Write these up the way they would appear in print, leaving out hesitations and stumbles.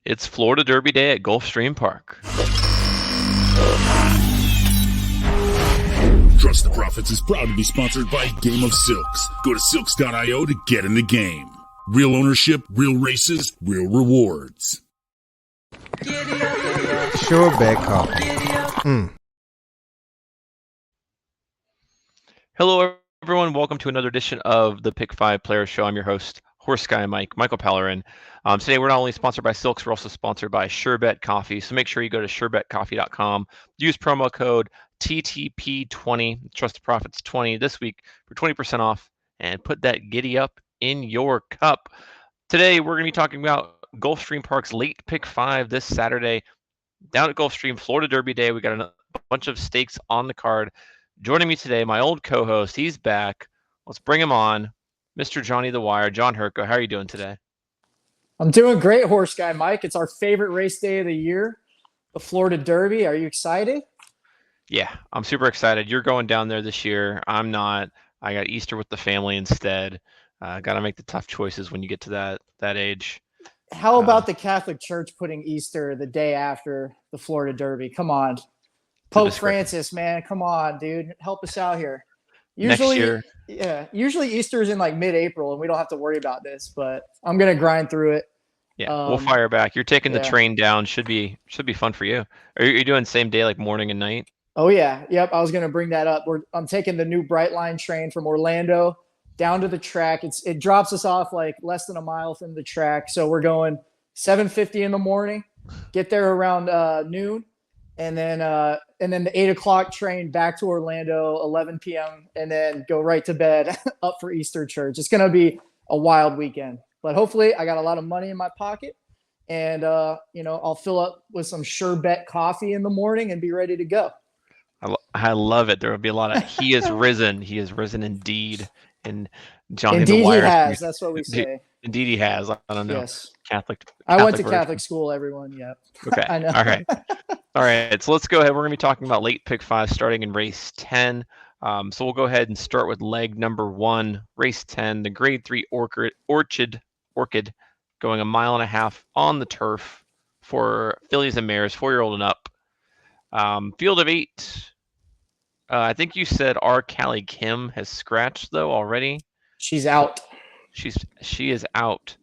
It's Florida Derby Day at Gulfstream Park. Trust the Profits is proud to be sponsored by Game of Silks. Go to silks.io to get in the game. Real ownership, real races, real rewards. Sure bet coffee. Hello, everyone. Welcome to another edition of the Pick 5 Player Show. I'm your host, Horse Guy Michael Pellerin. Today, we're not only sponsored by Silks, we're also sponsored by SureBet Coffee. So make sure you go to surebetcoffee.com. Use promo code TTP20, Trust the Profits 20 this week for 20% off, and put that giddy up in your cup. Today, we're going to be talking about Gulfstream Park's late Pick 5 this Saturday down at Gulfstream, Florida Derby Day. We got a bunch of stakes on the card. Joining me today, my old co-host. He's back. Let's bring him on, Mr. Johnny the Wire, John Herco. How are you doing today? I'm doing great, Horse Guy Mike. It's our favorite race day of the year, the Florida Derby. Are you excited? Yeah, I'm super excited. You're going down there this year. I'm not. I got Easter with the family instead. Got to make the tough choices when you get to that age. How about the Catholic Church putting Easter the day after the Florida Derby? Come on. Pope Francis, man. Come on, dude. Help us out here. Usually, next year. Usually Easter is in like mid-April and we don't have to worry about this, but I'm going to grind through it. Yeah, we'll fire back. You're taking the train down. Should be fun for you. Are you doing same day, like morning and night? Oh, yeah. Yep. I was going to bring that up. I'm taking the new Brightline train from Orlando down to the track. It drops us off like less than a mile from the track. So we're going 7:50 in the morning, get there around noon, and then the 8 o'clock train back to Orlando, 11 p.m., and then go right to bed up for Easter church. It's going to be a wild weekend. But hopefully I got a lot of money in my pocket, and I'll fill up with some Sure Bet coffee in the morning and be ready to go. I love it. There will be a lot of he is risen. He is risen indeed. And Johnny Indeed the Wire. He has. That's what we say. Indeed he has. I don't know. Yes. Catholic I went to version. Catholic school, everyone. Yep. Okay. I know. All right. All right. So let's go ahead. We're going to be talking about late pick 5 starting in race 10. So we'll go ahead and start with leg number 1, race 10, the grade 3 Orchid going 1.5 miles on the turf for fillies and mares, 4-year-old and up. Field of 8. I think you said our Callie Kim has scratched though already. She's out. She is out.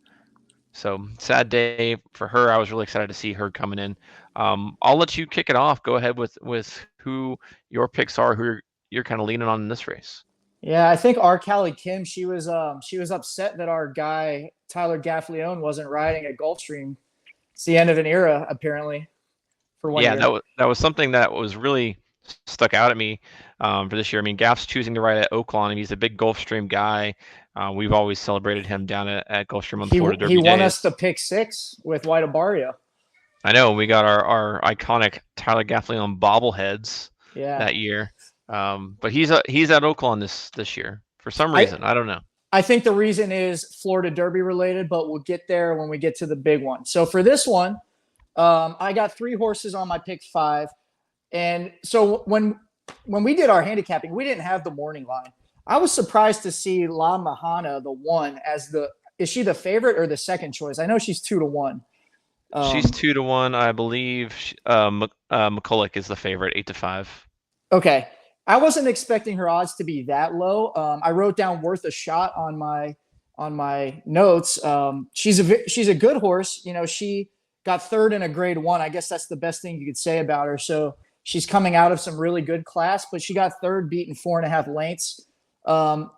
So sad day for her. I was really excited to see her coming in. I'll let you kick it off. Go ahead with who your picks are, who you're kind of leaning on in this race. Yeah, I think our Callie Kim, she was upset that our guy Tyler Gaffleone wasn't riding at Gulfstream. It's the end of an era, apparently. For 1 year. Yeah, that was something that was really stuck out at me for this year. I mean, Gaff's choosing to ride at Oaklawn, and he's a big Gulfstream guy. We've always celebrated him down at Gulfstream on the Florida Derby He won days. us the pick 6 with White Barrio. I know. We got our iconic Tyler Gaffleone bobbleheads that year. But he's at Oaklawn this year for some reason. I don't know. I think the reason is Florida Derby related, but we'll get there when we get to the big one. So for this one, I got 3 horses on my pick 5. And so when we did our handicapping, we didn't have the morning line. I was surprised to see La Mahana, the 1, is she the favorite or the second choice? I know she's 2-1. She's 2-1. I believe McCulloch is the favorite, 8-5. Okay. I wasn't expecting her odds to be that low. I wrote down worth a shot on my notes. She's a good horse. She got 3rd in a grade 1. I guess that's the best thing you could say about her. So she's coming out of some really good class, but she got 3rd, beaten 4.5 lengths,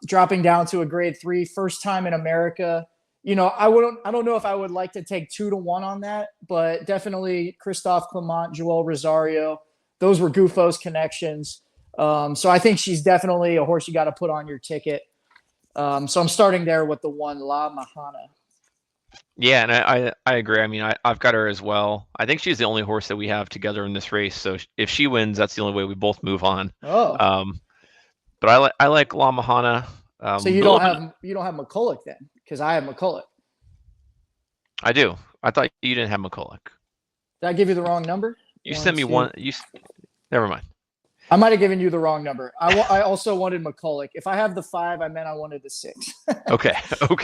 dropping down to a grade 3, first time in America. I don't know if I would like to take 2-1 on that, but definitely Christophe Clement, Joel Rosario, those were Gufos connections. So I think she's definitely a horse you got to put on your ticket. So I'm starting there with the 1, La Mahana. Yeah, and I agree. I mean, I've got her as well. I think she's the only horse that we have together in this race. So if she wins, that's the only way we both move on. Oh. But I like La Mahana. So you don't have McCulloch then, because I have McCulloch. I do. I thought you didn't have McCulloch. Did I give you the wrong number? You sent me one. Never mind. I might have given you the wrong number. I also wanted McCulloch. If I have the 5, I meant I wanted the 6. Okay. All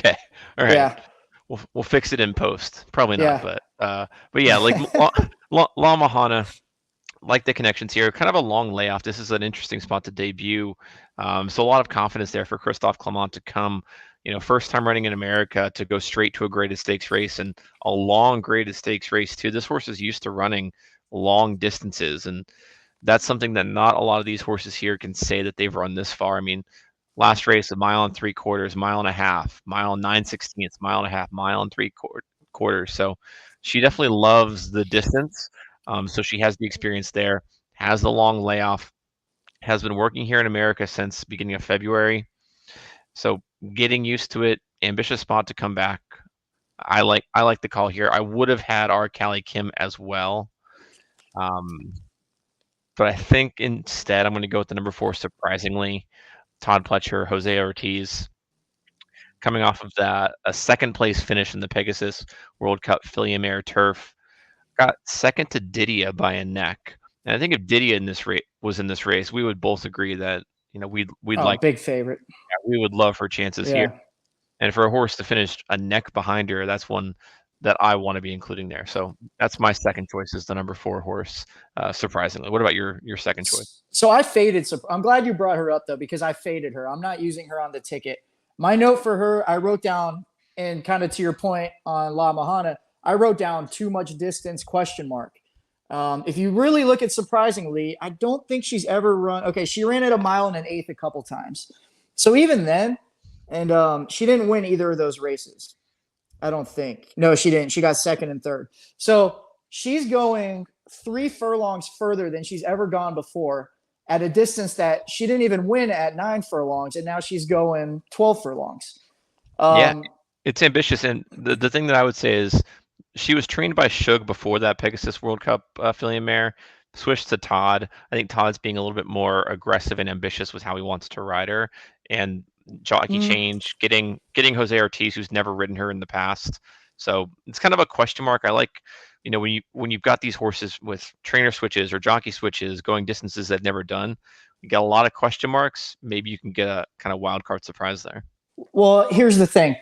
right. Yeah. we'll fix it in post. Probably not, Yeah. but yeah, like La Mahana, like the connections here. Kind of a long layoff. This is an interesting spot to debut. So a lot of confidence there for Christophe Clement to come. First time running in America to go straight to a graded stakes race and a long graded stakes race too. This horse is used to running long distances, and that's something that not a lot of these horses here can say that they've run this far. I mean, last race, a mile and 3/4, mile and a half, mile and 9/16, mile and a half, mile and 3/4. So she definitely loves the distance. So she has the experience there, has the long layoff, has been working here in America since beginning of February. So getting used to it, ambitious spot to come back. I like the call here. I would have had our Callie Kim as well. But I think instead I'm going to go with the number 4, surprisingly, Todd Pletcher, Jose Ortiz, coming off of that, a second place finish in the Pegasus World Cup Filly Mare Turf. Got second to Didia by a neck. And I think if Didia was in this race, we would both agree that we'd Oh, like big favorite. we would love her chances here. Yeah. And for a horse to finish a neck behind her, that's one that I want to be including there. So that's my second choice is the number 4 horse. Surprisingly, what about your second choice? So I faded. So I'm glad you brought her up though, because I faded her. I'm not using her on the ticket. My note for her, I wrote down, and kind of to your point on La Mahana, I wrote down too much distance question mark. If you really look at surprisingly, I don't think she's ever run. Okay, she ran at a mile and an eighth a couple times. So even then, and she didn't win either of those races. I don't think. No, she didn't. She got second and third. So she's going 3 furlongs further than she's ever gone before at a distance that she didn't even win at 9 furlongs, and now she's going 12 furlongs. Yeah, it's ambitious. And the thing that I would say is she was trained by Shug before that Pegasus World Cup filly mare, switched to Todd. I think Todd's being a little bit more aggressive and ambitious with how he wants to ride her. And jockey change, getting Jose Ortiz, who's never ridden her in the past. So it's kind of a question mark. I like, when you've got these horses with trainer switches or jockey switches going distances they've never done, you got a lot of question marks. Maybe you can get a kind of wild card surprise there. Well, here's the thing.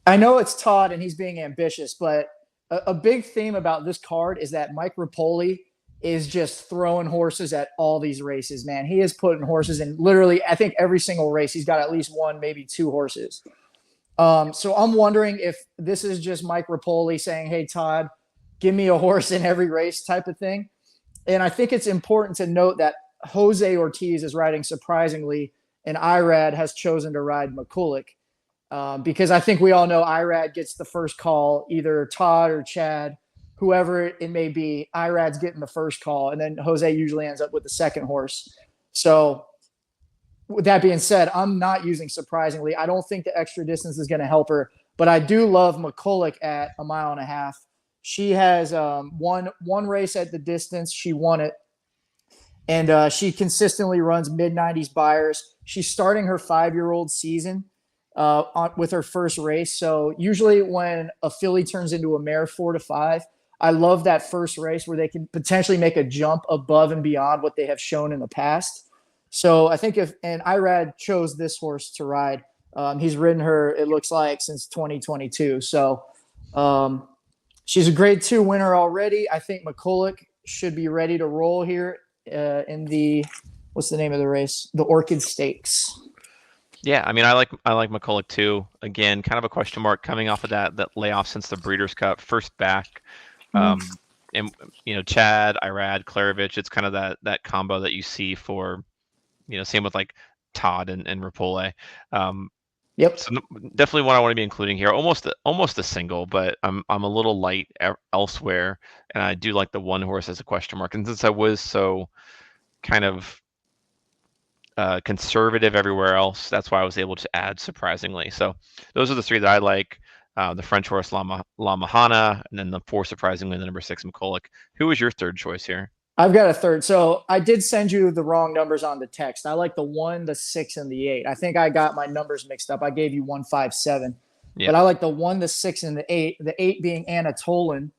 I know it's Todd and he's being ambitious, but a big theme about this card is that Mike Rapoli is just throwing horses at all these races, man. He is putting horses in literally, I think every single race, he's got at least 1, maybe 2 horses. So I'm wondering if this is just Mike Rapoli saying, hey, Todd, give me a horse in every race type of thing. And I think it's important to note that Jose Ortiz is riding surprisingly, and Irad has chosen to ride McCulloch. Because I think we all know Irad gets the first call, either Todd or Chad, whoever it may be. Irad's getting the first call, and then Jose usually ends up with the second horse. So with that being said, I'm not using surprisingly. I don't think the extra distance is going to help her, but I do love McCulloch at a mile and a half. She has one race at the distance. She won it. And she consistently runs mid-90s buyers. She's starting her 5-year-old season with her first race. So usually when a filly turns into a mare 4 to 5, I love that first race where they can potentially make a jump above and beyond what they have shown in the past. So I think and Irad chose this horse to ride. He's ridden her, it looks like, since 2022. So she's a grade 2 winner already. I think McCulloch should be ready to roll here in what's the name of the race? The Orchid Stakes. Yeah, I mean, I like McCulloch too. Again, kind of a question mark coming off of that layoff since the Breeders' Cup, first back. And Chad, Irad, Klarovich, it's kind of that combo that you see for, same with like Todd and Rapole. Yep. So definitely one I want to be including here. Almost a single, but I'm a little light elsewhere, and I do like the one horse as a question mark. And since I was so kind of conservative everywhere else, that's why I was able to add surprisingly. So those are the 3 that I like. The French horse La Mahana, and then the 4 surprisingly, the number 6 McCulloch. Who was your third choice here? I've got a third. So I did send you the wrong numbers on the text. I like the 1, the 6, and the 8. I think I got my numbers mixed up. I gave you 1, 5, 7. Yeah. But I like the 1, the 6, and the 8. The 8 being Anatolian.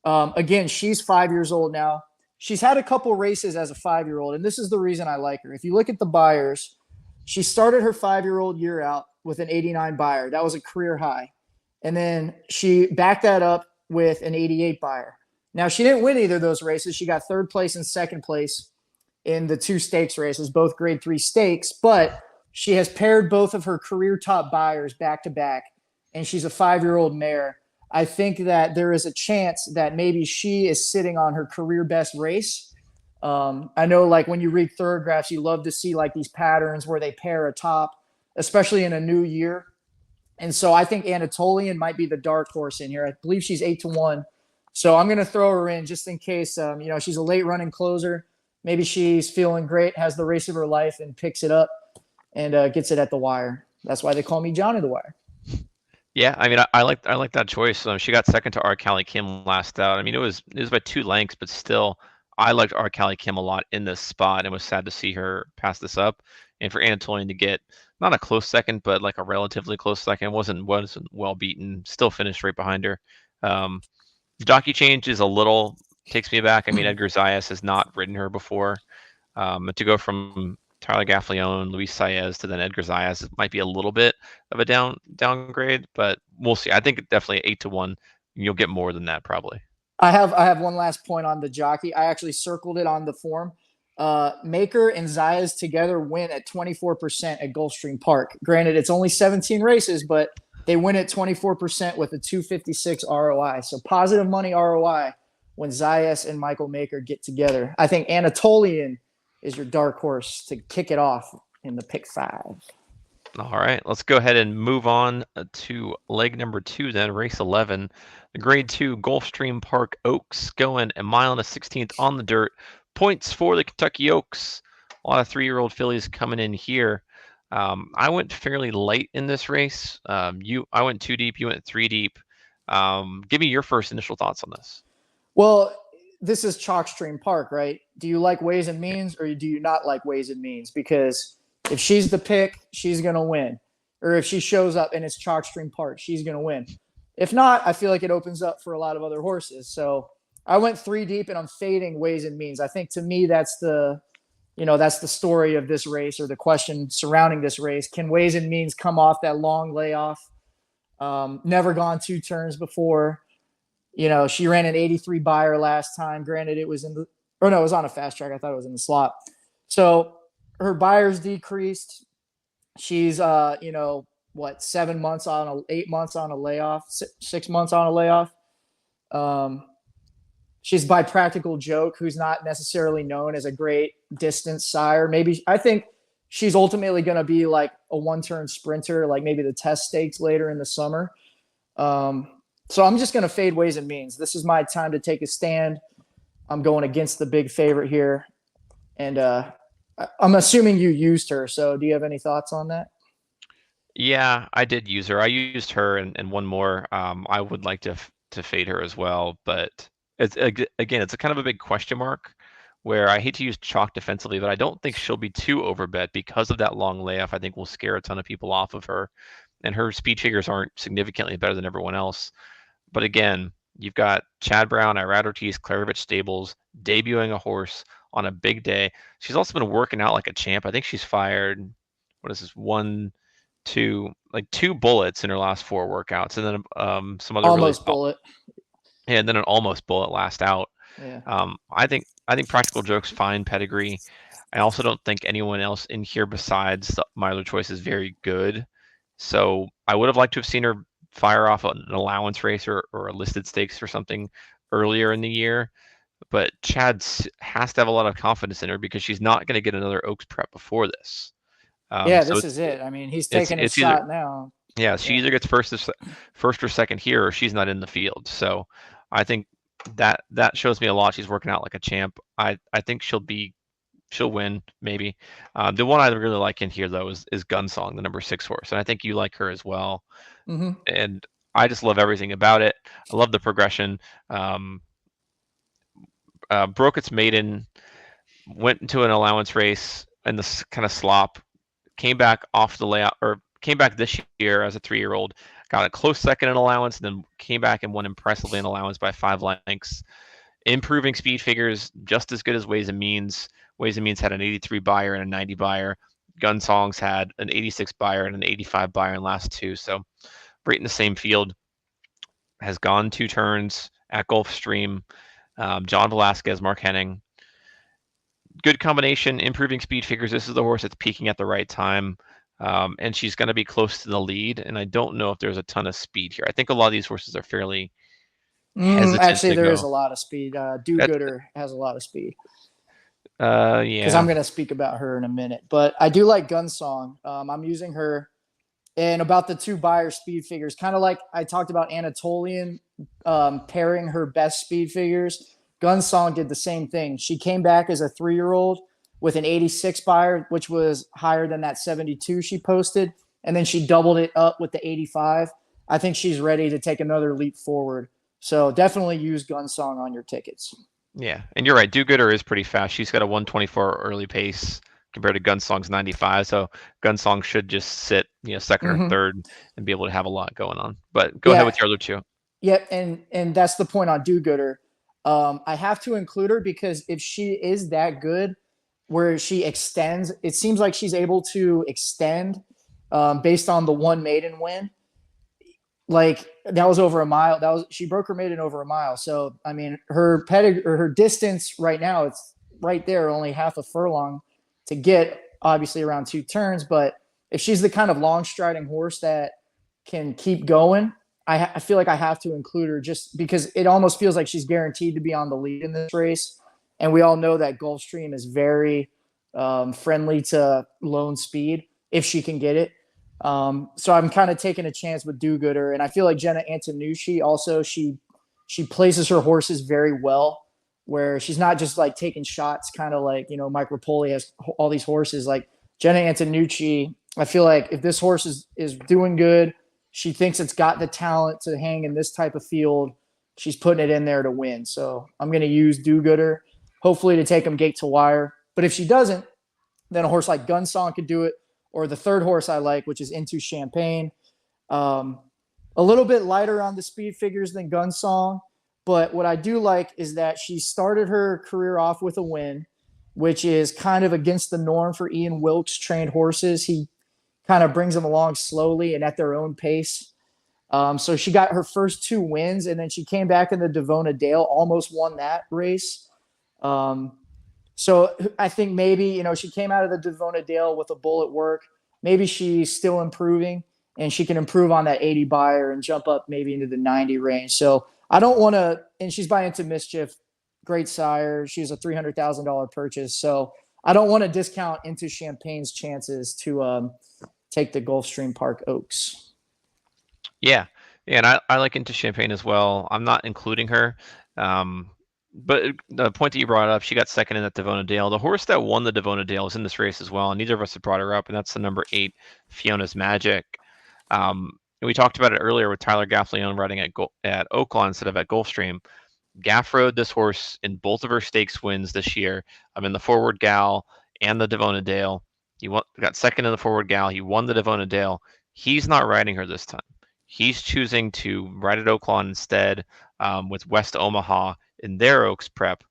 Again, she's 5 years old now. She's had a couple races as a 5-year-old, and this is the reason I like her. If you look at the buyers, she started her 5-year-old year out with an 89 buyer. That was a career high. And then she backed that up with an 88 buyer. Now, she didn't win either of those races. She got third place and second place in the 2 stakes races, both grade 3 stakes, but she has paired both of her career top buyers back to back, and she's a 5-year-old mare. I think that there is a chance that maybe she is sitting on her career best race. I know, like, when you read thoroughgraphs, you love to see like these patterns where they pair a top, especially in a new year. And so I think Anatolian might be the dark horse in here. I believe she's 8-1. So I'm going to throw her in just in case, she's a late running closer. Maybe she's feeling great, has the race of her life, and picks it up and gets it at the wire. That's why they call me Johnny the Wire. Yeah, I mean, I like that choice. She got second to R. Callie Kim last out. I mean, it was by 2 lengths, but still, I liked R. Callie Kim a lot in this spot, and was sad to see her pass this up. And for Anatolian to get not a close second, but like a relatively close second, wasn't well beaten. Still finished right behind her. Jockey change is a little takes me back. I mean, Edgar Zayas has not ridden her before. To go from Tyler Gaffleone, Luis Saez to then Edgar Zayas might be a little bit of a downgrade, but we'll see. I think definitely 8-1. You'll get more than that probably. I have one last point on the jockey. I actually circled it on the form. Maker and Zayas together win at 24% at Gulfstream Park. Granted, it's only 17 races, but they win at 24% with a 256 ROI. So positive money ROI when Zayas and Michael Maker get together. I think Anatolian is your dark horse to kick it off in the pick 5. All right, let's go ahead and move on to leg number 2 then, race 11. The grade 2 Gulfstream Park Oaks going 1 1/16 on the dirt. Points for the Kentucky Oaks. A lot of 3-year-old fillies coming in here. I went fairly late in this race. I went 2 deep, you went 3 deep. Give me your first initial thoughts on this. Well, this is Chalkstream Park, right? Do you like Ways and Means or do you not like Ways and Means? Because if she's the pick, she's going to win. Or if she shows up and it's Chalkstream Park, she's going to win. If not, I feel like it opens up for a lot of other horses. So I went 3 deep and I'm fading Ways and Means. I think to me that's the story of this race, or the question surrounding this race. Can Ways and Means come off that long layoff? Never gone 2 turns before. She ran an 83 buyer last time. Granted, it was it was on a fast track. I thought it was in the slot. So her buyers decreased. She's 7 months on 8 months on a layoff, 6 months on a layoff. She's by Practical Joke, who's not necessarily known as a great distance sire. I think she's ultimately going to be like a 1-turn sprinter, like maybe the Test Stakes later in the summer. So I'm just going to fade Ways and Means. This is my time to take a stand. I'm going against the big favorite here. And I'm assuming you used her. So do you have any thoughts on that? Yeah, I did use her. I used her and one more. I would like to fade her as well, but it's a kind of a big question mark where I hate to use chalk defensively, but I don't think she'll be too overbet because of that long layoff. I think will scare a ton of people off of her, and her speed figures aren't significantly better than everyone else. But again, you've got Chad Brown, Irad Ortiz, Klarovich Stables debuting a horse on a big day. She's also been working out like a champ. I think she's fired, what is this, 2 bullets in her last 4 workouts, and then some other almost bullet. Yeah, and then an almost bullet last out. Yeah. I think Practical Joke's fine pedigree. I also don't think anyone else in here besides my other choice is very good. So I would have liked to have seen her fire off an allowance race or a listed stakes or something earlier in the year. But Chad has to have a lot of confidence in her because she's not going to get another Oaks prep before this. This is it. I mean, he's taking a shot now. Yeah, she either gets first or second here, or she's not in the field. So I think that shows me a lot. She's working out like a champ. I think she'll win maybe. The one I really like in here though is Gunsong, the number 6 horse, and I think you like her as well. Mm-hmm. And I just love everything about it. I love the progression. Broke its maiden, went into an allowance race in this kind of slop, came back off the layout, or came back this year as a 3-year-old, got a close second in allowance, and then came back and won impressively in allowance by 5 lengths. Improving speed figures just as good as Ways and Means. Ways and Means had an 83 buyer and a 90 buyer. Gunsong's had an 86 buyer and an 85 buyer in the last two, so right in the same field. Has gone 2 turns at Gulfstream. John Velasquez, Mark Henning. Good combination, improving speed figures. This is the horse that's peaking at the right time. And she's going to be close to the lead. And I don't know if there's a ton of speed here. I think a lot of these horses are fairly hesitant Actually, to there is go. a lot of speed. Do That, Gooder has a lot of speed. Because I'm yeah. going to speak about her in a minute. But I do like Gunsong. I'm using her and about the 2 buyer speed figures, kind of like I talked about Anatolian pairing her best speed figures. Gunsong did the same thing. She came back as a 3-year-old with an 86 buyer, which was higher than that 72 she posted. And then she doubled it up with the 85. I think she's ready to take another leap forward. So definitely use Gunsong on your tickets. Yeah. And you're right. Do Gooder is pretty fast. She's got a 124 early pace compared to Gunsong's 95. So Gunsong should just sit, second or third and be able to have a lot going on. But go ahead with your other 2. Yep, and that's the point on Do-Gooder. I have to include her because if she is that good, where she extends, it seems like she's able to extend based on the one maiden win. Like that was over a mile. She broke her maiden over a mile. So I mean, her her distance right now, it's right there, only half a furlong to get, obviously around 2 turns. But if she's the kind of long striding horse that can keep going, I feel like I have to include her just because it almost feels like she's guaranteed to be on the lead in this race. And we all know that Gulfstream is very friendly to lone speed if she can get it. So I'm kind of taking a chance with Do-Gooder. And I feel like Jenna Antonucci also, she places her horses very well, where she's not just like taking shots, kind of like, Mike Rapoli has all these horses. Like Jenna Antonucci, I feel like if this horse is doing good, she thinks it's got the talent to hang in this type of field, she's putting it in there to win. So I'm going to use Do-Gooder, hopefully to take him gate to wire. But if she doesn't, then a horse like Gunsong could do it, or the third horse I like, which is Into Champagne. A little bit lighter on the speed figures than Gunsong, but what I do like is that she started her career off with a win, which is kind of against the norm for Ian Wilkes trained horses. He kind of brings them along slowly and at their own pace. So she got her first 2 wins, and then she came back in the Devona Dale, almost won that race. So I think maybe, she came out of the Devona Dale with a bullet work. Maybe she's still improving, and she can improve on that 80 buyer and jump up maybe into the 90 range. So I don't want to, and she's buying Into Mischief, great sire. She's a $300,000 purchase. So I don't want to discount Into Champagne's chances to take the Gulfstream Park Oaks. Yeah. And I like Into Champagne as well. I'm not including her. But the point that you brought up, she got second in that Devona Dale. The horse that won the Devona Dale is in this race as well, and neither of us have brought her up, and that's the number 8, Fiona's Magic. And we talked about it earlier with Tyler Gaffleone riding at Oaklawn instead of at Gulfstream. Gaff rode this horse in both of her stakes wins this year. I'm in the Forward Gal and the Devona Dale. He got second in the Forward Gal. He won the Devona Dale. He's not riding her this time. He's choosing to ride at Oaklawn instead with West Omaha in their Oaks prep.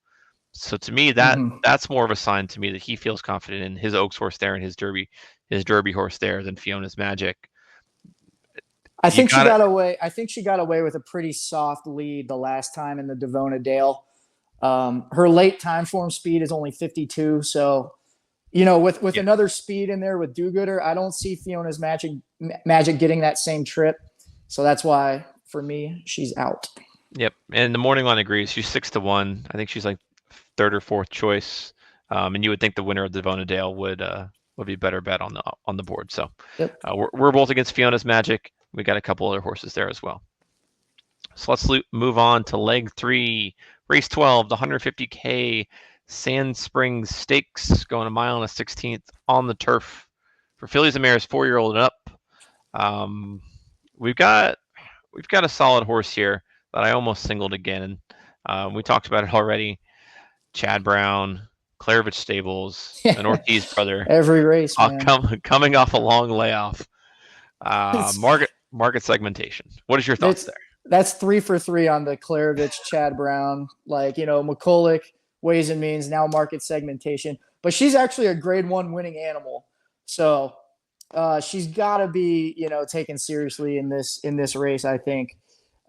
So to me, that's more of a sign to me that he feels confident in his Oaks horse there and his Derby horse there than Fiona's Magic. I think she got away. I think she got away with a pretty soft lead the last time in the Devona Dale. Her late time form speed is only 52. So, with another speed in there with Do-Gooder, I don't see Fiona's Magic getting that same trip. So that's why, for me, she's out. Yep, and the morning line agrees. She's 6-1. I think she's like 3rd or 4th choice, and you would think the winner of Devona Dale would be better bet on the board. So yep. We're both against Fiona's Magic. We got a couple other horses there as well. So let's move on to leg 3, race 12, the 150K Sand Springs Stakes, going 1 mile and a 16th on the turf for fillies and mares 4-year-old and up. We've got a solid horse here that I almost singled again. We talked about it already. Chad Brown, Clairvich Stables, an Ortiz brother. Every race, man. Coming off a long layoff. Market segmentation. What is your thoughts there? That's 3 for 3 on the Clairvich, Chad Brown. McCulloch, Ways and Means, now market segmentation. But she's actually a grade 1 winning animal. So she's got to be, taken seriously in this race, I think.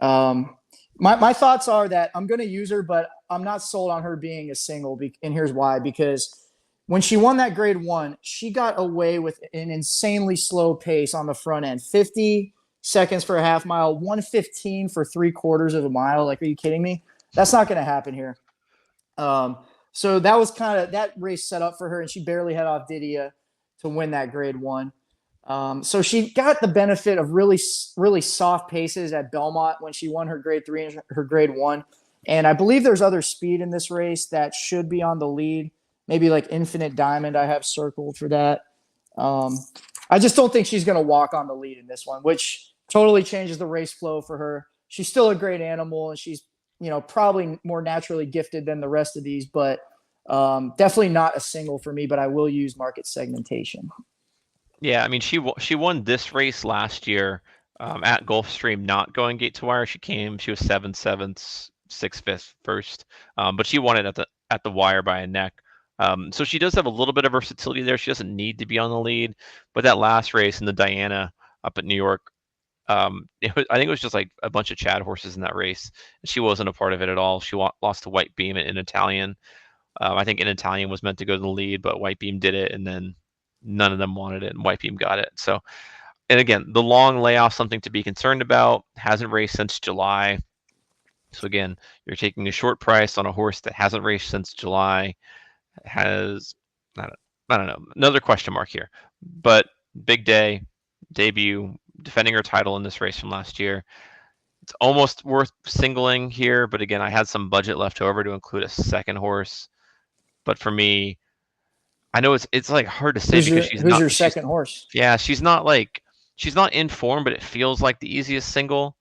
My thoughts are that I'm going to use her, but I'm not sold on her being a single. And here's why: because when she won that grade one, she got away with an insanely slow pace on the front end, 50 seconds for a half mile, 115 for 3/4 of a mile. Like, are you kidding me? That's not going to happen here. So that was that race set up for her, and she barely had off Didia to win that grade one. So she got the benefit of really, really soft paces at Belmont when she won her grade three and her grade one. And I believe there's other speed in this race that should be on the lead. Maybe like Infinite Diamond I have circled for that. I just don't think she's going to walk on the lead in this one, which totally changes the race flow for her. She's still a great animal, and she's, probably more naturally gifted than the rest of these, but definitely not a single for me, but I will use market segmentation. Yeah, I mean, she won this race last year at Gulfstream, not going gate to wire. She was 7/7, 6/5 first, but she won it at the wire by a neck. So she does have a little bit of versatility there. She doesn't need to be on the lead, but that last race in the Diana up at New York, I think it was just like a bunch of Chad horses in that race. She wasn't a part of it at all. She lost to White Beam in Italian. I think in Italian was meant to go to the lead, but White Beam did it, and then none of them wanted it, and White Beam got it. So, and again, the long layoff, something to be concerned about. Hasn't raced since July. So again, you're taking a short price on a horse that hasn't raced since July. Has, I don't know, another question mark here. But big day, debut, defending her title in this race from last year. It's almost worth singling here, but again, I had some budget left over to include a second horse. But for me, I know it's like hard to say because who's your second horse? Yeah, she's not in form, but it feels like the easiest single.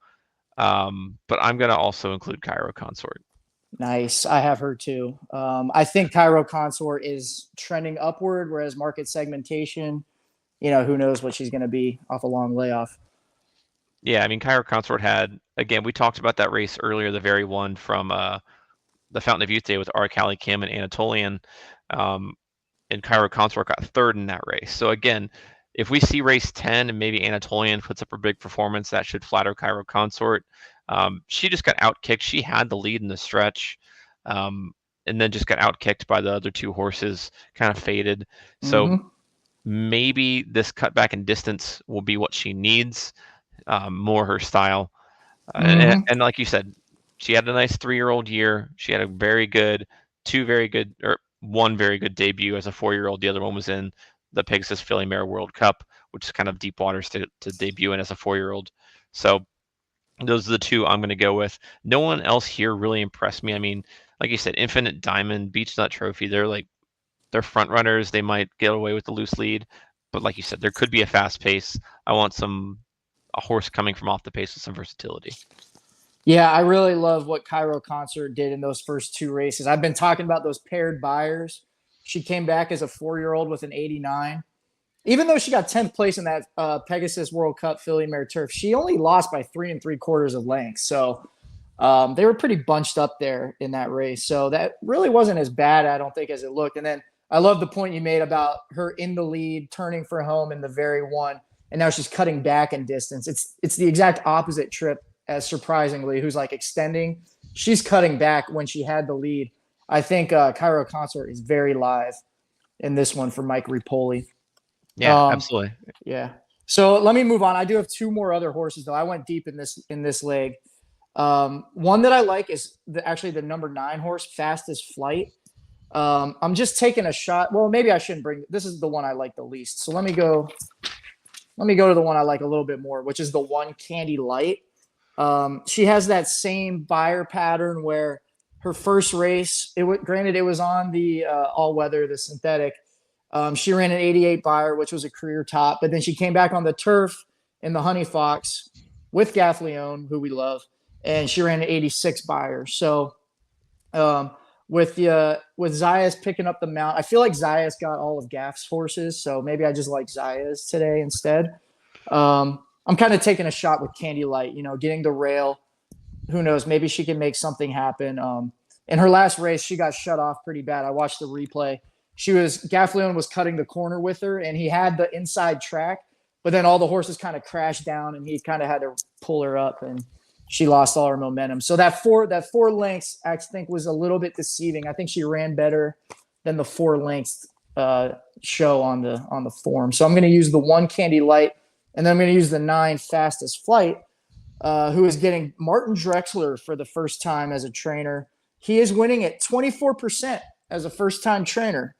But I'm gonna also include Cairo Consort. Nice. I have her too. I think Cairo Consort is trending upward, whereas market segmentation, who knows what she's going to be off a long layoff. Yeah, I mean, Cairo Consort had, again, we talked about that race earlier, the very one from the Fountain of Youth Day with Arcali Kim and Anatolian. And Cairo Consort got third in that race. So again, if we see race 10 and maybe Anatolian puts up a big performance, that should flatter Cairo Consort. She just got outkicked. She had the lead in the stretch, and then just got outkicked by the other two horses, kind of faded. So maybe this cutback in distance will be what she needs, more her style. And like you said, she had a nice 3-year-old year. She had one very good debut as a 4-year-old. The other one was in the Pegasus Filly Mare World Cup, which is kind of deep waters to debut in as a 4-year-old. So those are the two I'm going to go with. No one else here really impressed me. I mean, like you said, Infinite Diamond, Beach Nut Trophy, they're front runners. They might get away with the loose lead, but like you said, there could be a fast pace. I want a horse coming from off the pace with some versatility. Yeah, I really love what Cairo Consort did in those first two races. I've been talking about those paired buyers. She came back as a 4-year-old with an 89. Even though she got 10th place in that Pegasus World Cup Filly Mare Turf, she only lost by 3 3/4 of length. So they were pretty bunched up there in that race. So that really wasn't as bad, I don't think, as it looked. And then I love the point you made about her in the lead, turning for home in the very one, and now she's cutting back in distance. It's the exact opposite trip as Surprisingly, who's like extending. She's cutting back when she had the lead. I think Cairo Consort is very live in this one for Mike Ripoli. Yeah, absolutely. Yeah. So let me move on. I do have two more other horses, though. I went deep in this leg. One that I like is actually the number 9 horse, Fastest Flight. I'm just taking a shot. Well, maybe I shouldn't bring. This is the one I like the least. So let me go to the one I like a little bit more, which is the one Candy Light. She has that same buyer pattern where her first race, granted it was on the all weather, the synthetic. She ran an 88 buyer, which was a career top, but then she came back on the turf in the Honey Fox with Gaff Leone, who we love, and she ran an 86 buyer. So with Zayas picking up the mount, I feel like Zayas got all of Gaff's horses, so maybe I just like Zayas today instead. I'm kind of taking a shot with Candy Light, getting the rail. Who knows? Maybe she can make something happen. In her last race, she got shut off pretty bad. I watched the replay. Gaffalione was cutting the corner with her, and he had the inside track, but then all the horses kind of crashed down, and he kind of had to pull her up, and she lost all her momentum. So that four lengths, I think, was a little bit deceiving. I think she ran better than the 4 lengths show on the form. So I'm going to use the 1 Candy Light, and then I'm going to use the 9 Fastest Flight, who is getting Martin Drexler for the first time as a trainer. He is winning at 24% as a first-time trainer.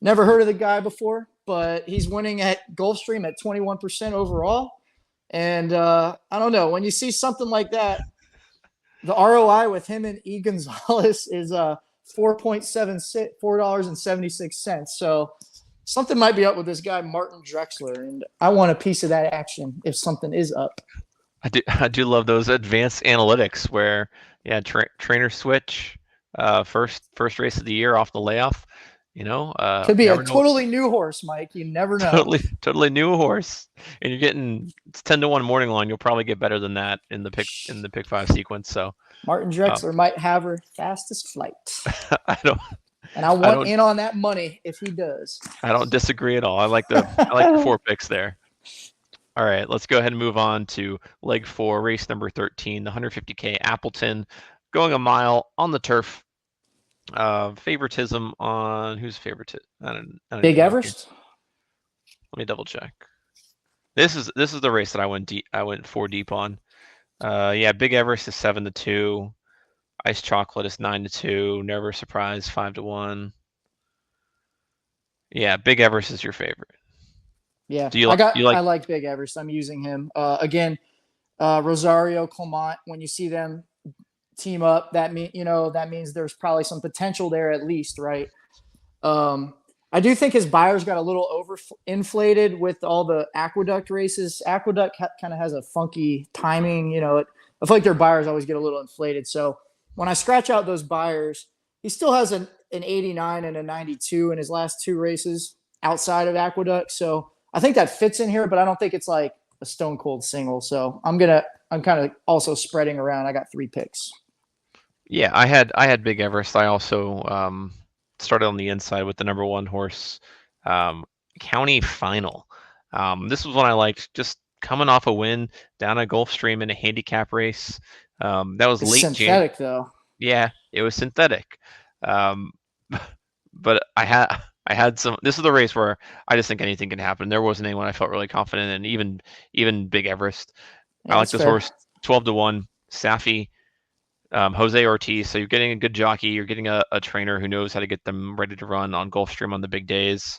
Never heard of the guy before, but he's winning at Gulfstream at 21% overall. And I don't know, when you see something like that, the ROI with him and E. Gonzalez is $4.76. So something might be up with this guy, Martin Drexler, and I want a piece of that action if something is up. I do love those advanced analytics where, yeah, trainer switch, first race of the year off the layoff. Could be a never know. totally new horse, Mike. You never know. Totally new horse, and you're getting it's 10-1 morning line. You'll probably get better than that in the pick 5 sequence. So Martin Drexler might have her fastest flight. I don't. And I want in on that money if he does. I don't disagree at all. I like the 4 picks there. All right, let's go ahead and move on to leg 4, race number 13, the 150K Appleton, going a mile on the turf. Favoritism on who's favoritism? I don't Big Everest. Let me double check. This is the race that I went 4 deep on. Yeah, Big Everest is 7-2. Ice Chocolate is 9-2. Never Surprise 5-1. Yeah, Big Everest is your favorite. Yeah, I like Big Everest. I'm using him again. Rosario Clement. When you see them team up, that means there's probably some potential there at least, right? I do think his buyers got a little overinflated with all the Aqueduct races. Aqueduct kind of has a funky timing. I feel like their buyers always get a little inflated. So when I scratch out those buyers, he still has an 89 and a 92 in his last 2 races outside of Aqueduct. So I think that fits in here, but I don't think it's like a stone cold single. So I'm kind of also spreading around. I got 3 picks. Yeah, I had Big Everest. I also started on the inside with the number 1 horse, County Final. This was one I liked, just coming off a win down at Gulfstream in a handicap race. That was late synthetic though. Yeah, it was synthetic. But I had some. This is the race where I just think anything can happen. There wasn't anyone I felt really confident in, even Big Everest. Yeah, I like this horse 12-1. Safi, Jose Ortiz. So you're getting a good jockey. You're getting a trainer who knows how to get them ready to run on Gulfstream on the big days.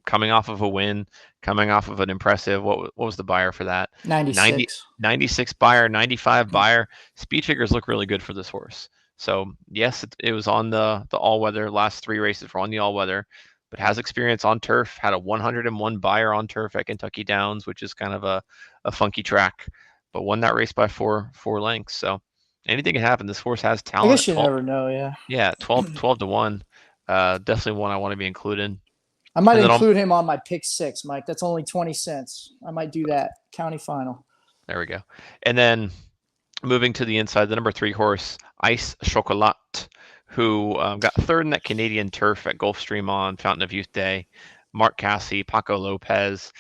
Coming off of a win, coming off of an impressive. What was the buyer for that? 96 buyer, 95 buyer. Speed figures look really good for this horse. So yes, it was on the all-weather. Last 3 races were on the all-weather, but has experience on turf. Had a 101 buyer on turf at Kentucky Downs, which is kind of a funky track, but won that race by four lengths. So anything can happen. This horse has talent. I guess you never know. Yeah, 12-1. Definitely one I want to be included. I might include him on my pick 6, Mike. That's only 20 cents. I might do that. County Final. There we go. And then moving to the inside, the number 3 horse, Ice Chocolat, who got 3rd in that Canadian turf at Gulfstream on Fountain of Youth Day. Mark Casse, Paco Lopez,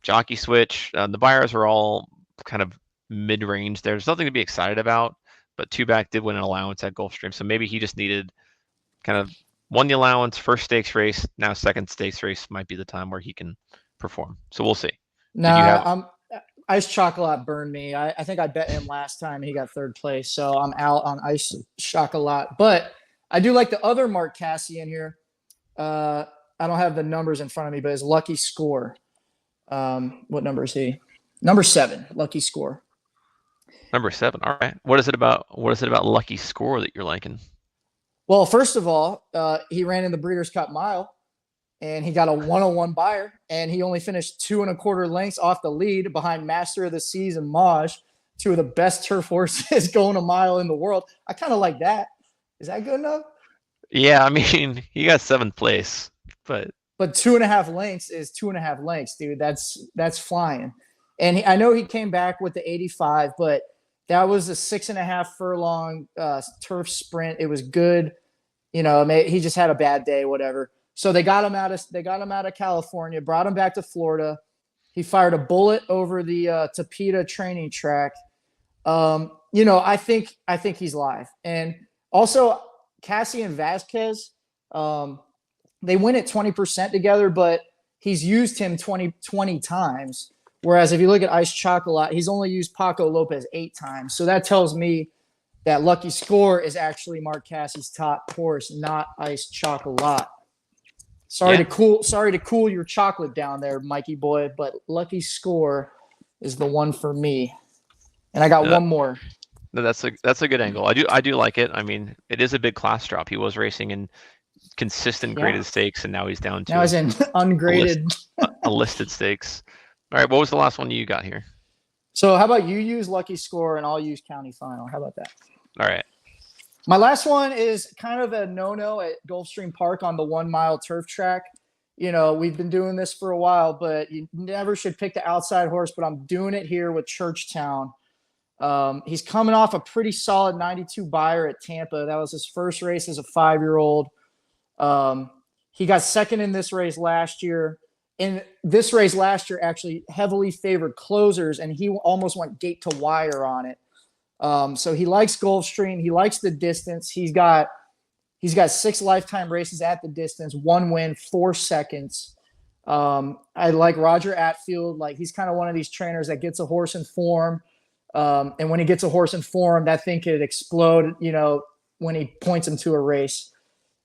jockey switch. The buyers are all kind of mid-range. There's nothing to be excited about, but 2-back did win an allowance at Gulfstream, so maybe he just needed kind of won the allowance, first stakes race, now second stakes race might be the time where he can perform. So we'll see. Ice Chocolat burned me. I think I bet him last time. He got 3rd place, so I'm out on Ice Chocolat. But I do like the other Mark Casse in here. I don't have the numbers in front of me, but his lucky score. What number is he? Number 7, lucky score. Number 7. All right. What is it about lucky score that you're liking? Well, first of all, he ran in the Breeders' Cup Mile, and he got a 101 buyer, and he only finished 2 1/4 lengths off the lead behind Master of the Seas and Maj, 2 of the best turf horses going a mile in the world. I kind of like that. Is that good enough? Yeah, I mean, he got 7th place, but 2.5 lengths is 2.5 lengths, dude. That's flying. And I know he came back with the 85, but that was a 6.5 furlong turf sprint. It was good. He just had a bad day, whatever. So they got him out of California, brought him back to Florida. He fired a bullet over the Tapeta training track. I think he's live. And also Cassian Vasquez, they win at 20% together, but he's used him 20 times. Whereas if you look at Ice Chocolate, he's only used Paco Lopez 8 times. So that tells me that Lucky Score is actually Mark Cassie's top horse, not Ice Chocolate. Sorry to cool your chocolate down there, Mikey boy, but Lucky Score is the one for me. And I got one more. No, that's a good angle. I do like it. I mean, it is a big class drop. He was racing in consistent graded stakes, and now he's down to he's in ungraded a listed stakes. All right, what was the last one you got here? So how about you use Lucky Score and I'll use County Final? How about that? All right. My last one is kind of a no-no at Gulfstream Park on the 1 mile turf track. We've been doing this for a while, but you never should pick the outside horse, but I'm doing it here with Churchtown. He's coming off a pretty solid 92 buyer at Tampa. That was his first race as a 5-year-old. He got second in this race last year. In this race last year, actually heavily favored closers, and he almost went gate to wire on it. So he likes Gulfstream. He likes the distance. He's got 6 lifetime races at the distance, 1 win, 4 seconds. I like Roger Atfield. Like, he's kind of one of these trainers that gets a horse in form. And when he gets a horse in form, that thing could explode, when he points him to a race.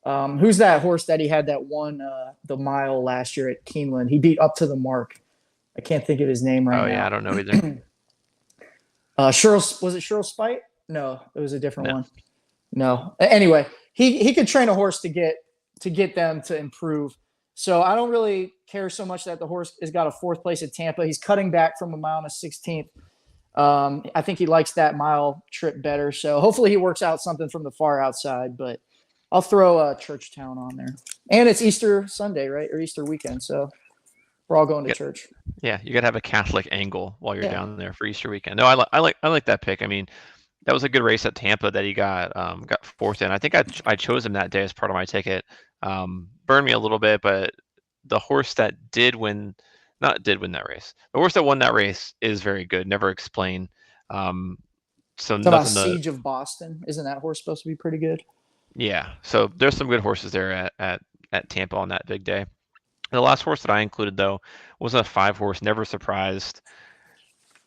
Who's that horse that he had that won the mile last year at Keeneland? He beat Up to the Mark. I can't think of his name right now. Oh, yeah, I don't know either. Was it Cheryl Spite? No, it was a different one. No. Anyway, he could train a horse to get them to improve. So I don't really care so much that the horse has got a 4th place at Tampa. He's cutting back from a mile and a 16th. I think he likes that mile trip better. So hopefully he works out something from the far outside, but I'll throw Churchtown on there. And it's Easter Sunday, right? Or Easter weekend. So we're all going to church. Yeah, you got to have a Catholic angle while you're down there for Easter weekend. No, I like that pick. I mean, that was a good race at Tampa that he got 4th in. I think I chose him that day as part of my ticket. Burned me a little bit, but the horse that that race. The horse that won that race is very good. Never Explain. So about Siege of Boston. Isn't that horse supposed to be pretty good? Yeah. So there's some good horses there at Tampa on that big day. The last horse that I included, though, was a 5-horse, Never Surprised.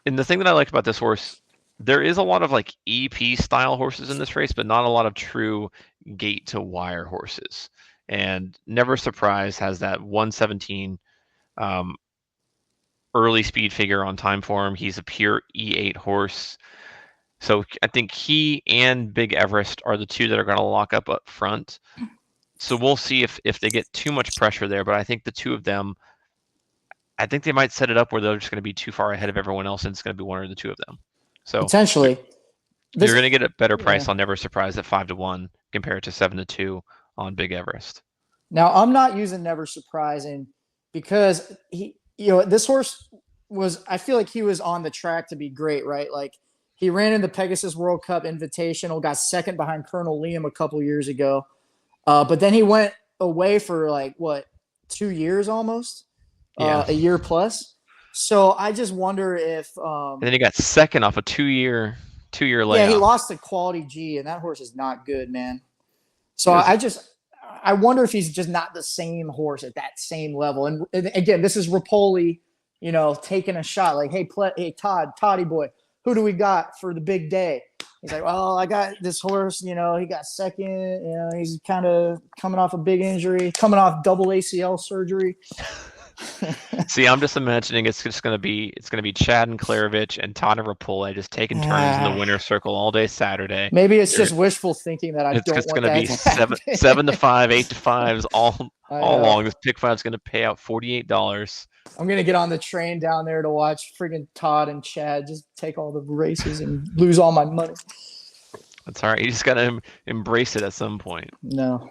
And the thing that I liked about this horse, there is a lot of like EP style horses in this race, but not a lot of true gate to wire horses. And Never Surprised has that 117 early speed figure on time for him. He's a pure E8 horse. So I think he and Big Everest are the 2 that are going to lock up front. So we'll see if they get too much pressure there. But I think the 2 of them, I think they might set it up where they're just going to be too far ahead of everyone else, and it's going to be one or the 2 of them. So potentially, you're going to get a better price on Never Surprised at 5-1 compared to 7-2 on Big Everest. Now, I'm not using Never Surprising because this horse I feel like he was on the track to be great, right? Like, he ran in the Pegasus World Cup Invitational, got second behind Colonel Liam a couple years ago. But then he went away for 2 years almost, a year plus. So I just wonder if. And then he got second off a 2-year layoff. Yeah, he lost to Quality G, and that horse is not good, man. So I wonder if he's just not the same horse at that same level. And again, this is Rapoli, taking a shot. Like, hey, Toddy boy, who do we got for the big day? He's like, well, I got this horse, he got second, he's kind of coming off a big injury, coming off double ACL surgery. See, I'm just imagining it's going to be Chad and Klarovich and Tana Rapoli just taking turns in the winner's circle all day Saturday. Maybe it's just wishful thinking that it's going to be 7-5, 8-5s all along. This pick 5 is going to pay out $48. I'm going to get on the train down there to watch friggin' Todd and Chad just take all the races and lose all my money. That's all right. You just got to embrace it at some point. No.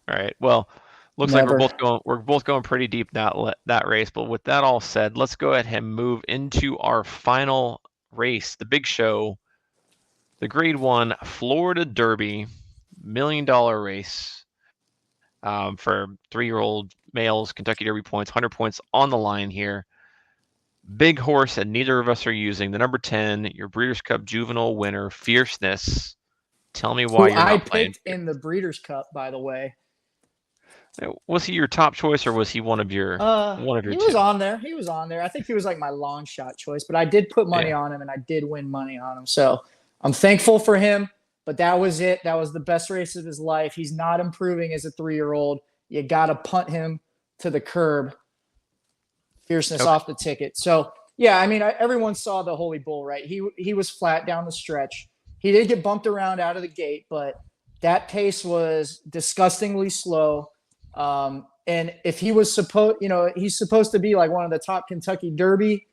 All right. Well, looks like we're both going pretty deep that race. But with that all said, let's go ahead and move into our final race, the big show, the Grade 1 Florida Derby $1 million race. for 3-year-old males, Kentucky Derby points, 100 points on the line here. Big horse that neither of us are using. The number 10, your Breeders' Cup Juvenile winner, Fierceness. Tell me why Who you're I not playing. picked in the Breeders' Cup, by the way. Was he your top choice, or was he one of your He was two? on there. He was on there. I think he was like my long shot choice, but I did put money Yeah. on him and I did win money on him. So I'm thankful for him, but that was it. That was the best race of his life. He's not improving as a 3-year-old. You got to punt him to the curb. Fierceness Okay. off the ticket. So yeah, I mean, everyone saw the Holy Bull, right? He was flat down the stretch. He did get bumped around out of the gate, but that pace was disgustingly slow. And if he was supposed, he's supposed to be like one of the top Kentucky Derby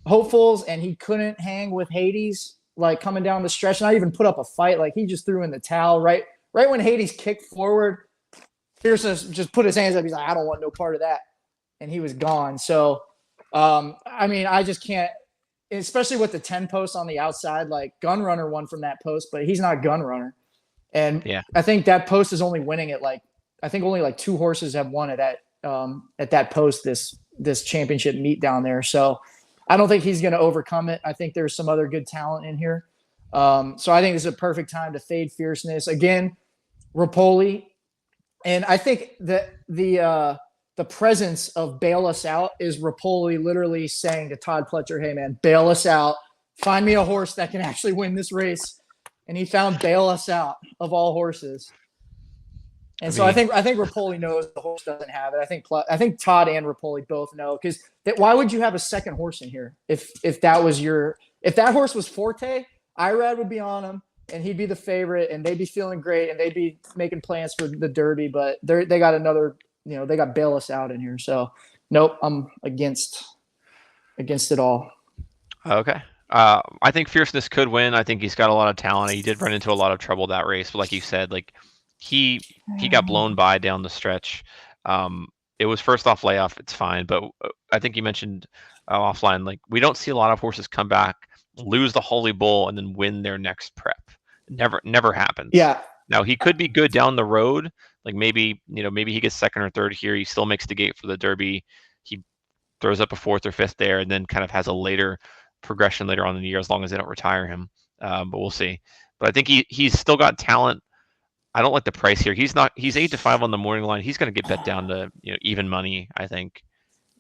hopefuls, and he couldn't hang with Hades, like coming down the stretch, not even put up a fight. Like he just threw in the towel right when Hades kicked forward. Fierceness just put his hands up. He's like, I don't want no part of that, and he was gone. So, I mean, I just can't, especially with the 10 post on the outside. Like Gunrunner won from that post, but he's not Gunrunner, and Yeah. I think that post is only winning at like, I think only like 2 horses have won at that post this championship meet down there. So I don't think he's going to overcome it. I think there's some other good talent in here. So I think this is a perfect time to fade Fierceness again. Rapoli, and I think that the presence of bail us out is Rapoli literally saying to Todd Pletcher, "Hey man, bail us out. Find me a horse that can actually win this race." And he found bail us out of all horses. And so I think Rapoli knows the horse doesn't have it. I think Todd and Rapoli both know, because why would you have a second horse in here if that horse was Forte, Irad would be on him and he'd be the favorite and they'd be feeling great and they'd be making plans for the Derby, but they got another, they got bail us out in here. So nope, I'm against it all. Okay. I think Fierceness could win. I think he's got a lot of talent. He did run into a lot of trouble that race, but like you said, like he got blown by down the stretch. It was first off layoff. It's fine, but I think you mentioned offline, like we don't see a lot of horses come back, lose the Holy Bull, and then win their next prep. Never happens. Yeah. Now he could be good down the road. Like maybe he gets second or third here. He still makes the gate for the Derby. He throws up a 4th or 5th there, and then kind of has a later progression later on in the year, as long as they don't retire him. But we'll see. But I think he's still got talent. I don't like the price here. He's 8-5 on the morning line. He's going to get bet down to even money, I think.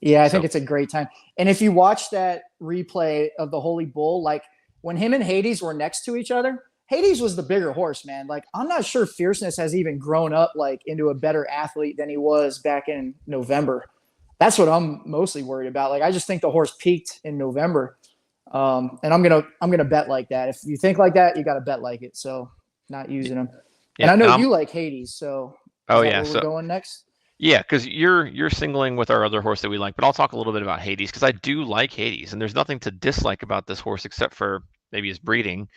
Yeah, I think it's a great time. And if you watch that replay of the Holy Bull, like when him and Hades were next to each other, Hades was the bigger horse, man. Like I'm not sure Fierceness has even grown up like into a better athlete than he was back in November. That's what I'm mostly worried about. Like I just think the horse peaked in November. And I'm gonna bet like that. If you think like that, you got to bet like it. So not using him. Yeah, and I know you like Hades. So where we're going next? Yeah, because you're singling with our other horse that we like, but I'll talk a little bit about Hades because I do like Hades, and there's nothing to dislike about this horse except for maybe his breeding.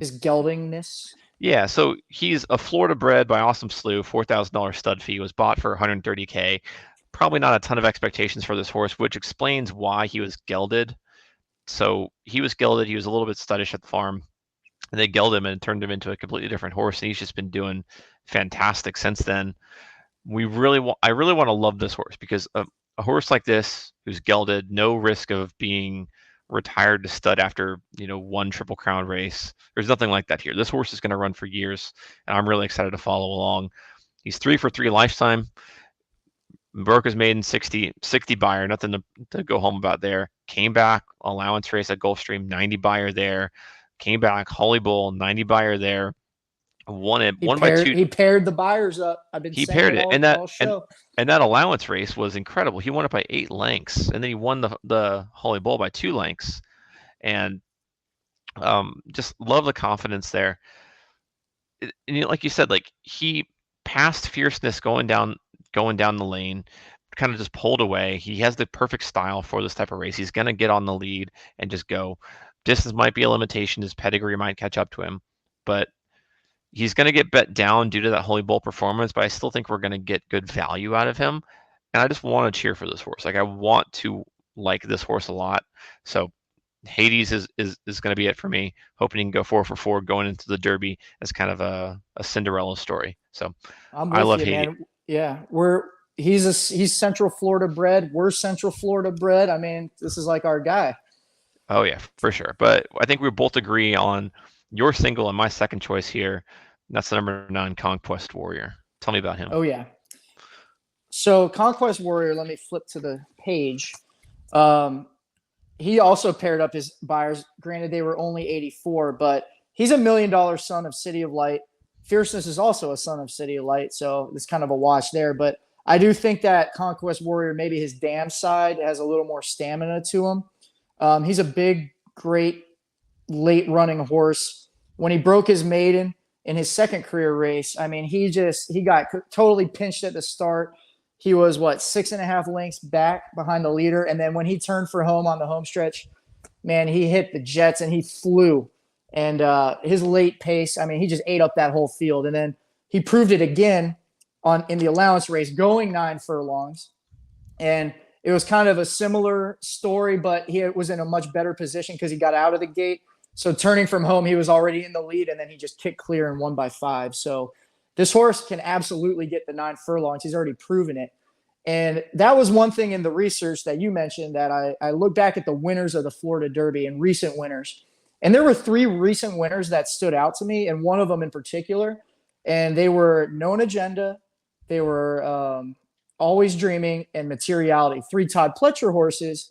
His geldingness. Yeah, so he's a Florida bred by Awesome Slew, $4,000 stud fee, was bought for $130K. Probably not a ton of expectations for this horse, which explains why he was gelded. So he was gelded, he was a little bit studdish at the farm, and they gelded him and turned him into a completely different horse, and he's just been doing fantastic since then. I really want to love this horse because a horse like this who's gelded, no risk of being retired to stud after one Triple Crown race. There's nothing like that here. This horse is going to run for years, and I'm really excited to follow along. He's 3 for 3 lifetime. Broke his maiden 60 buyer, nothing to go home about there. Came back, allowance race at Gulfstream, 90 buyer there. Came back, Holy Bull, 90 buyer there. Won by 2. He paired the buyers up. He paired it, and that allowance race was incredible. He won it by 8 lengths, and then he won the Holy Bull by 2 lengths, and just love the confidence there. And like you said, like he passed Fierceness going down the lane, kind of just pulled away. He has the perfect style for this type of race. He's gonna get on the lead and just go. Distance might be a limitation. His pedigree might catch up to him, but he's going to get bet down due to that Holy Bull performance, but I still think we're going to get good value out of him. And I just want to cheer for this horse. Like I want to like this horse a lot. So Hades is going to be it for me. Hoping he can go 4 for 4 going into the Derby as kind of a Cinderella story. So I'm I with love you, Hades. man. Yeah, he's Central Florida bred. We're Central Florida bred. I mean, this is like our guy. Oh yeah, for sure. But I think we both agree on your single and my second choice here. That's the number 9 Conquest Warrior. Tell me about him. Oh yeah. So Conquest Warrior, let me flip to the page. Um, he also paired up his buyers. Granted, they were only 84, but he's a $1 million son of City of Light. Fierceness is also a son of City of Light, so it's kind of a wash there. But I do think that Conquest Warrior, maybe his dam side, has a little more stamina to him. He's a big, great, late running horse. When he broke his maiden in his second career race, I mean, he got totally pinched at the start. He was 6.5 lengths back behind the leader, and then when he turned for home on the home stretch, man, he hit the jets and he flew. And his late pace, I mean, he just ate up that whole field. And then he proved it again in the allowance race, going 9 furlongs. And it was kind of a similar story, but he was in a much better position because he got out of the gate. So turning from home, he was already in the lead, and then he just kicked clear and won by 5. So this horse can absolutely get the 9 furlongs. He's already proven it. And that was one thing in the research that you mentioned that I looked back at the winners of the Florida Derby and recent winners. And there were 3 recent winners that stood out to me, and one of them in particular. And they were Known Agenda, they were Always Dreaming, and Materiality. 3 Todd Pletcher horses.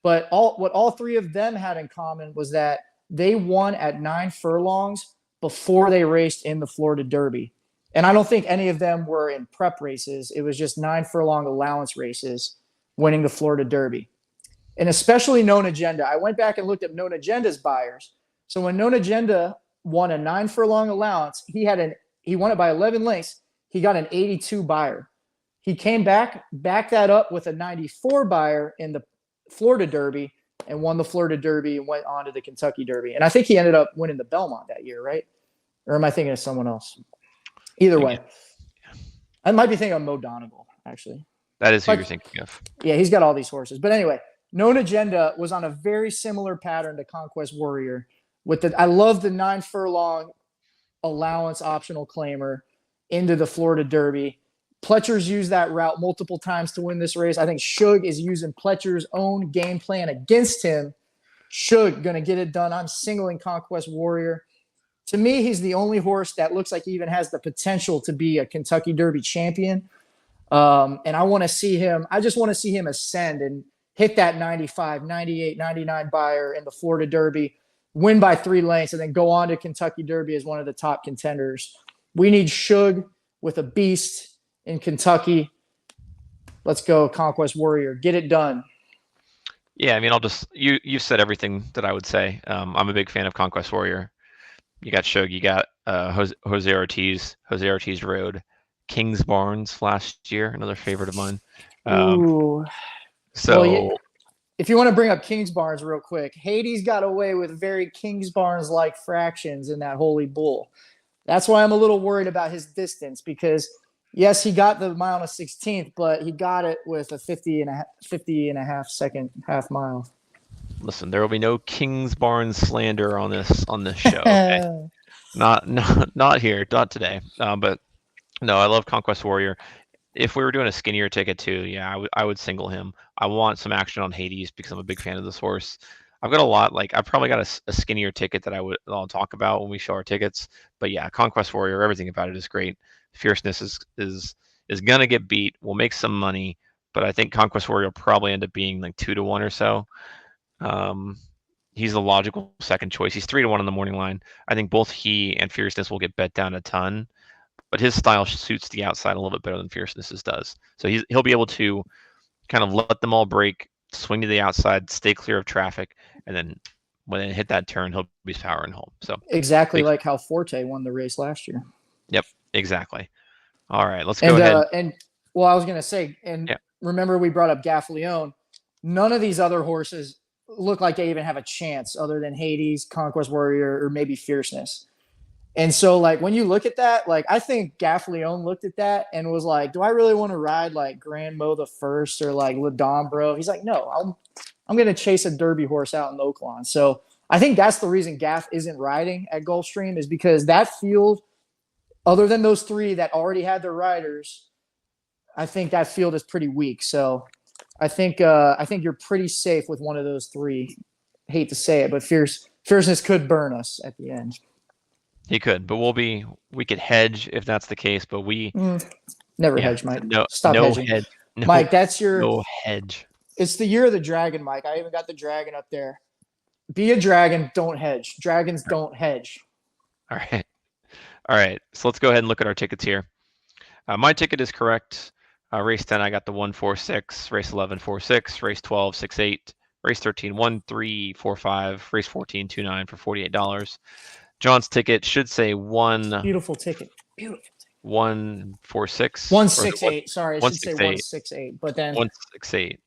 But what all 3 of them had in common was that they won at 9 furlongs before they raced in the Florida Derby. And I don't think any of them were in prep races. It was just 9 furlong allowance races winning the Florida Derby. And especially Known Agenda. I went back and looked at Known Agenda's buyers. So when Known Agenda won a 9 furlong allowance, he won it by 11 lengths. He got an 82 buyer. He came back that up with a 94 buyer in the Florida Derby and won the Florida Derby and went on to the Kentucky Derby. And I think he ended up winning the Belmont that year, right? Or am I thinking of someone else? Either way. I might be thinking of Mo Donegal, actually. That is who you're thinking of. Yeah, he's got all these horses. But anyway, Known Agenda was on a very similar pattern to Conquest Warrior. I love the 9 furlong allowance optional claimer into the Florida Derby. Pletcher's used that route multiple times to win this race. I think Shug is using Pletcher's own game plan against him. Shug going to get it done. I'm singling Conquest Warrior. To me, he's the only horse that looks like he even has the potential to be a Kentucky Derby champion. And I want to see him. I just want to see him ascend and hit that 95, 98, 99 buyer in the Florida Derby, win by 3 lengths, and then go on to Kentucky Derby as one of the top contenders. We need Shug with a beast in Kentucky. Let's go, Conquest Warrior. Get it done. Yeah, I mean, you said everything that I would say. I'm a big fan of Conquest Warrior. You got Shug, you got Jose Ortiz. Jose Ortiz rode Kings Barnes last year, another favorite of mine. Ooh. So, well, if you want to bring up Kings Barnes real quick, Hades got away with very Kings Barnes-like fractions in that Holy Bull. That's why I'm a little worried about his distance because, yes, he got the mile and a 16th, but he got it with a 50 and a half second half mile. Listen, there will be no Kings Barnes slander on this show. Okay? not here, not today. But no, I love Conquest Warrior. If we were doing a skinnier ticket too, yeah, I would single him. I want some action on Hades because I'm a big fan of this horse. I've got a lot. I've probably got a skinnier ticket that I'll talk about when we show our tickets. But yeah, Conquest Warrior, everything about it is great. Fierceness is gonna get beat. We'll make some money, but I think Conquest Warrior will probably end up being 2-1 or so. He's the logical second choice. He's 3-1 on the morning line. I think both he and Fierceness will get bet down a ton, but his style suits the outside a little bit better than Fierceness's does. So he'll be able to kind of let them all break, swing to the outside, stay clear of traffic, and then when they hit that turn, he'll be powering home. So exactly like how Forte won the race last year. Yep, exactly. All right, let's go ahead. I was going to say, remember we brought up Gaffleone. None of these other horses look like they even have a chance other than Hades, Conquest Warrior, or maybe Fierceness. And so, when you look at that, I think Gaffleone looked at that and was like, do I really want to ride Grand Mo the First or Ladombro? He's like, no, I'm going to chase a Derby horse out in Oaklawn. So I think that's the reason Gaff isn't riding at Gulfstream is because that field, other than those 3 that already had their riders, I think that field is pretty weak. So I think you're pretty safe with one of those three. Hate to say it, but fierceness could burn us at the end. He could, but we could hedge if that's the case. But Never hedge, Mike. no, Stop no hedging. hedge, no, Mike, that's no hedge. It's the year of the dragon, Mike. I even got the dragon up there. Be a dragon, don't hedge. Dragons don't hedge. All right. So let's go ahead and look at our tickets here. My ticket is correct. Race 10, I got the 146. Race 11, 46. Race 12, 68. Race 13, 1345. Race 14, 29 for $48. John's ticket should say Beautiful ticket. Beautiful. 146. 168. Sorry, I should say 168. But then 168.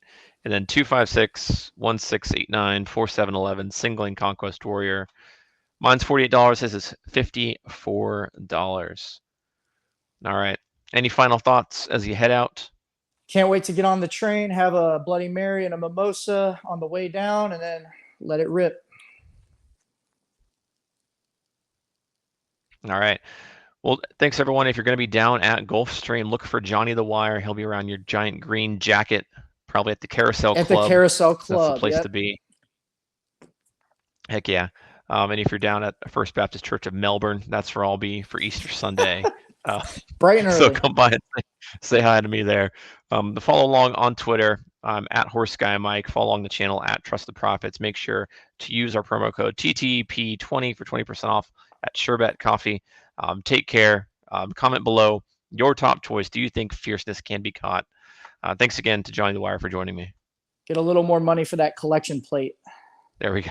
And then 256, 1689, 4711, Singling Conquest Warrior. Mine's $48. His is $54. All right. Any final thoughts as you head out? Can't wait to get on the train, have a Bloody Mary and a mimosa on the way down, and then let it rip. All right. Well, thanks everyone. If you're going to be down at Gulfstream, look for Johnny the Wire. He'll be around your giant green jacket, probably at the Carousel Club. At the Carousel Club. That's the place to be. Heck yeah. And if you're down at First Baptist Church of Melbourne, that's where I'll be for Easter Sunday. Bright and early. So come by and say hi to me there. To follow along on Twitter, I'm at Horse Guy Mike. Follow along the channel at Trust the Profits. Make sure to use our promo code TTP20 for 20% off at Sherbet Coffee. Take care. Comment below your top choice. Do you think fierceness can be caught? Thanks again to Johnny the Wire for joining me. Get a little more money for that collection plate. There we go.